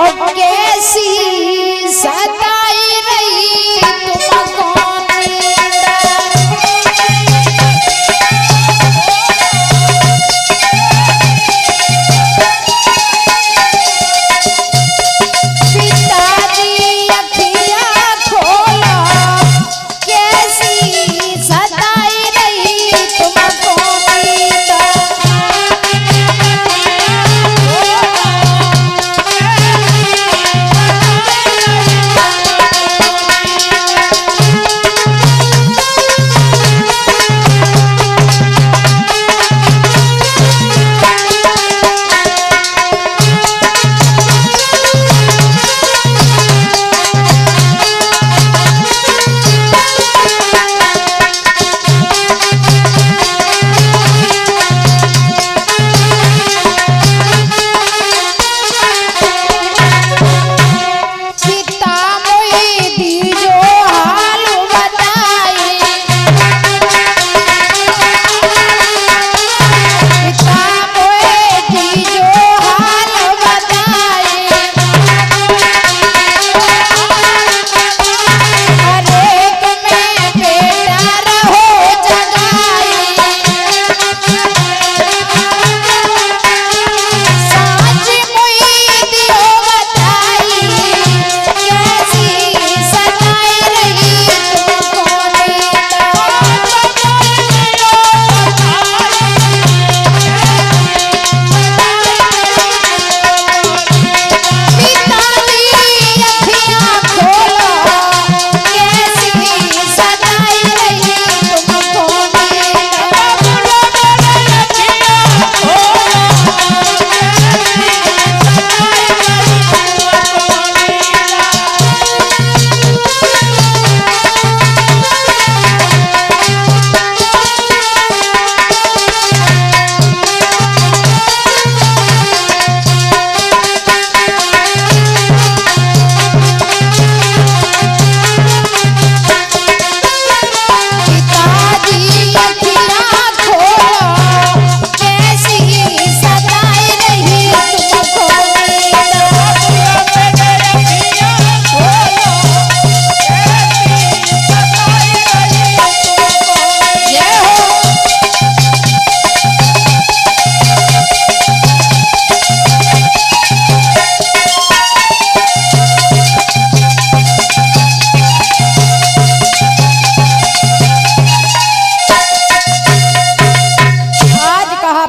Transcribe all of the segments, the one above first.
और कैसी सताई रही तुमको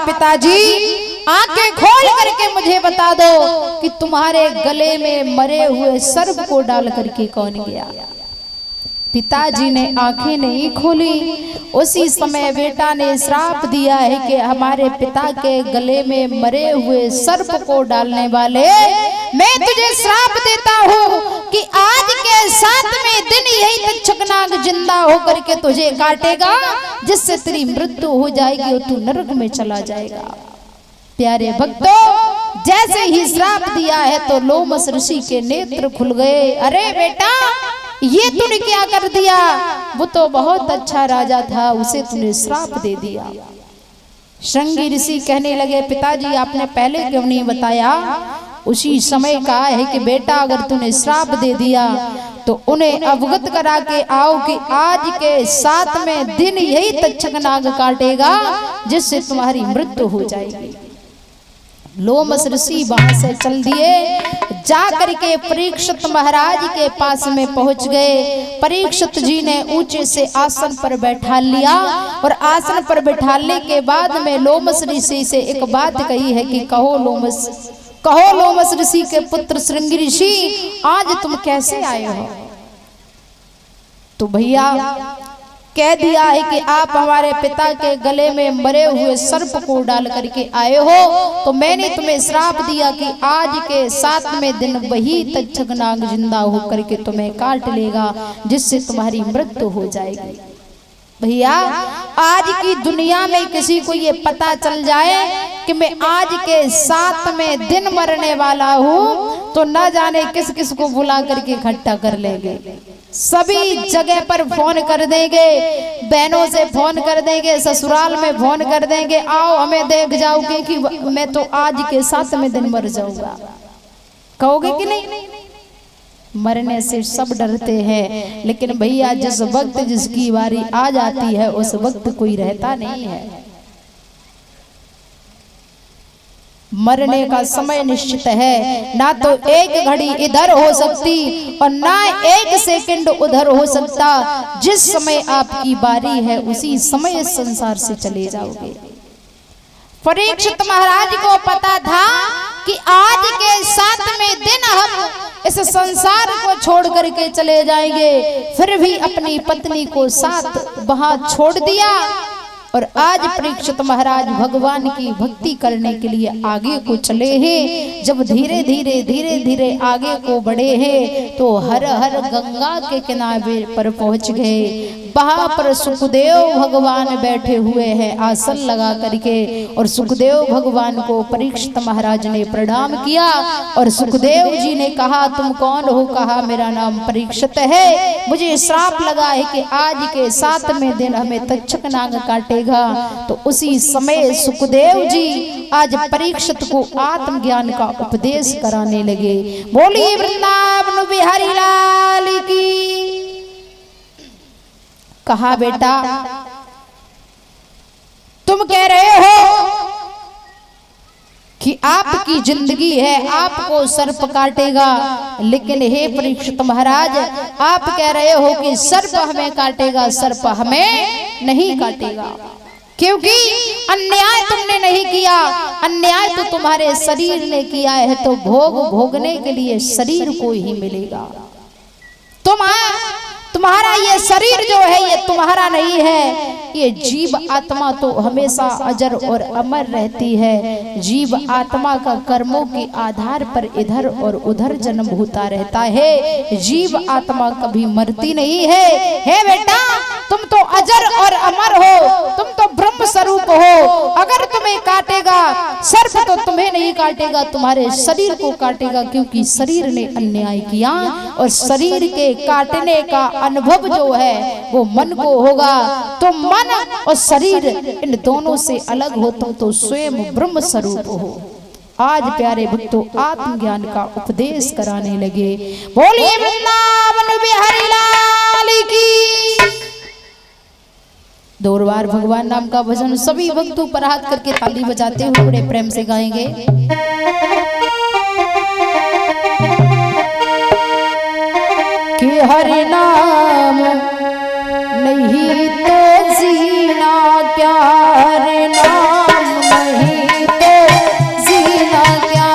पिताजी आंखें खोल करके मुझे बता दो कि तुम्हारे गले में मरे हुए सर्प को डाल करके कौन गया। पिताजी ने आंखें नहीं खोली। उसी समय बेटा ने श्राप दिया है कि हमारे पिता के गले में मरे हुए सर्प को डालने वाले मैं तुझे श्राप देता हूँ कि आज के 7वें दिन यही तक्षकनाग जिंदा होकर के तुझे काटेगा, जिससे तेरी मृत्यु हो जाएगी और तू नरक में चला जाएगा। प्यारे भक्तों, जैसे ही श्राप दिया है तो लोमस ऋषि के नेत्र खुल गए। अरे बेटा, ये तूने क्या कर दिया? वो तो बहुत अच्छा राजा था, उसे तूने श्राप दे दिया। श्रृंगी ऋषि कहने लगे, पिताजी आपने पहले क्यों नहीं बताया? उसी समय कहा है कि बेटा अगर तूने श्राप दे दिया तो उन्हें अवगत करा के आओ कि आज के 7वें दिन यही तक्षकनाग काटेगा, जिससे तुम्हारी मृत्यु हो जाएगी। लोमस ऋषि वहां से चल दिए। जाकर के परीक्षित महाराज के पास में पहुंच गए। परीक्षित जी ने ऊंचे से आसन पर बैठा लिया और आसन पर बैठाने के बाद में लोमस ऋषि से एक बात कही है कि कहो लोमस ऋषि के पुत्र श्रृंगी ऋषि, आज तुम कैसे आए हो? तो भैया कह दिया है कि आप हमारे पिता के गले में मरे हुए सर्प को डाल करके आए हो, तो मैंने तुम्हें श्राप दिया कि आज के 7वें दिन वही तक्षकनाग जिंदा होकर के तुम्हें काट लेगा, जिससे तुम्हारी मृत्यु हो जाएगी। भैया, आज की दुनिया में किसी को ये पता चल जाए कि मैं आज के 7वें दिन मरने वाला हूँ, तो न जाने किस किस को बुला करके इकट्ठा कर लेंगे। सभी जगह पर फोन कर देंगे, बहनों से फोन कर देंगे, ससुराल में फोन कर देंगे, आओ हमें देख जाओ, क्योंकि मैं तो आज के 7वें दिन मर जाऊंगा। कहोगे कि नहीं? मरने से सब डरते हैं, लेकिन भैया जिस वक्त जिसकी बारी आ जाती है उस वक्त कोई रहता नहीं है। मरने का समय निश्चित है, ना तो एक घड़ी इधर हो सकती और ना एक सेकंड उधर हो सकता। जिस समय आपकी बारी है उसी समय इस संसार से चले जाओगे। परीक्षित महाराज को पता था कि आज के 7वें दिन हम इस संसार को छोड़ करके चले जाएंगे, फिर भी अपनी पत्नी को साथ वहां छोड़ दिया और आज परीक्षित महाराज भगवान की भक्ति करने के लिए आगे को चले हैं। जब धीरे धीरे आगे को बढ़े हैं तो हर हर गंगा के किनारे पर पहुंच गए। वहां पर सुखदेव भगवान बैठे हुए हैं आसन लगा करके, और सुखदेव भगवान को परीक्षित महाराज ने प्रणाम किया और सुखदेव जी ने कहा, तुम कौन हो? कहा, मेरा नाम परीक्षित है, मुझे श्राप लगा है कि आज के 7वें दिन हमें तक्षक नाग काटेगा। तो उसी समय सुखदेव जी आज परीक्षित को आत्मज्ञान का उपदेश कराने लगे। बोलिए वृंदावन बिहारी लाल की। कहा, बेटा तुम कह रहे हो कि आपकी जिंदगी है, आपको सर्प काटेगा, लेकिन हे परीक्षित महाराज आप कह रहे हो कि सर्प हमें काटेगा, सर्प हमें नहीं काटेगा, क्योंकि अन्याय तुमने नहीं किया। अन्याय तो तुम्हारे शरीर ने किया है, तो भोग भोगने के लिए शरीर को ही मिलेगा। तुम्हारा ये शरीर जो है ये तुम्हारा नहीं है। ये जीव आत्मा तो हमेशा अजर और अमर रहती है। जीव आत्मा का कर्मों के आधार पर इधर और उधर जन्म होता रहता है। जीव आत्मा कभी मरती नहीं है। हे बेटा, तुम तो अजर और अमर हो, तुम तो ब्रह्म स्वरूप हो। अगर तुम्हें काटेगा सर्प तो तुम्हें नहीं काटेगा, तुम्हारे शरीर को काटेगा, क्योंकि शरीर ने अन्याय किया और शरीर के काटने का अनुभव जो है वो मन को होगा। तो मन और शरीर इन दोनों से अलग हो, तुम तो स्वयं ब्रह्म स्वरूप हो। आज प्यारे भक्तों आत्मज्ञान का उपदेश कराने लगे। बोलिए वृंदावन बिहारी लाल की। दो बार भगवान नाम का भजन सभी भक्तों पर हाथ करके ताली बजाते हुए बड़े प्रेम से गाएंगे। कि हरि नाम नहीं तो जीना क्या, हरि नाम नहीं तो जीना क्या।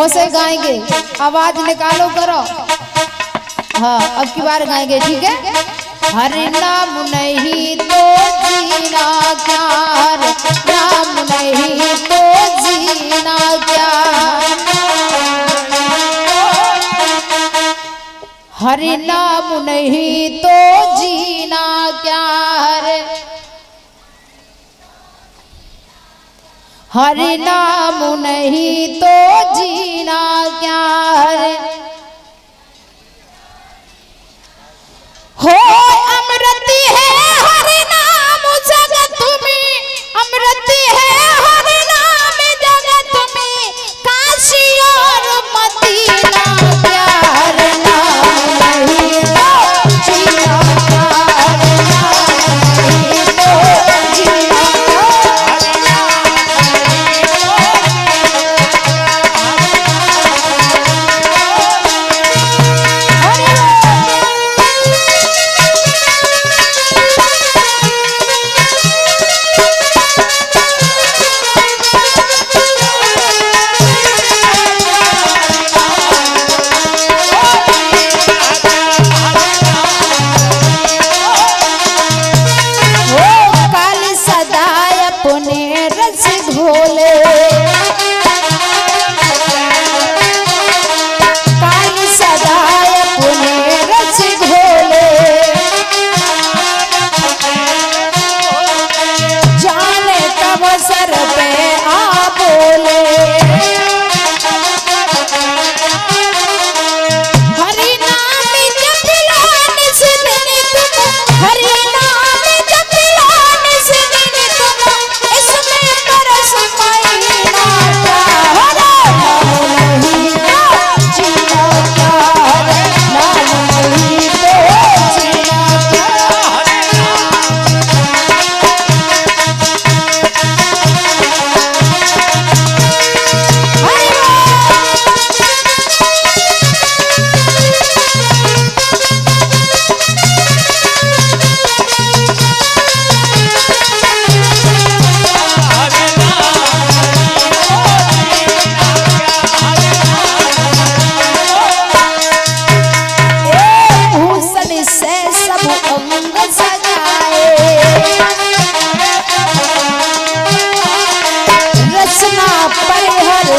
से गाएंगे, आवाज निकालो करो। हाँ, अब की बार गाएंगे, ठीक है। हरि नाम नहीं तो जीना क्या, नाम नहीं तो जीना क्या, हरि नाम नहीं तो जीना क्या, हरि नाम नहीं तो जीना क्या, हो अमृत है हरि नाम जगत में, अमृत है हरि नाम जगत में, काशी और मदीना प्यार नाम नहीं तो जीना प्यार नाम नहीं तो जीना परिहर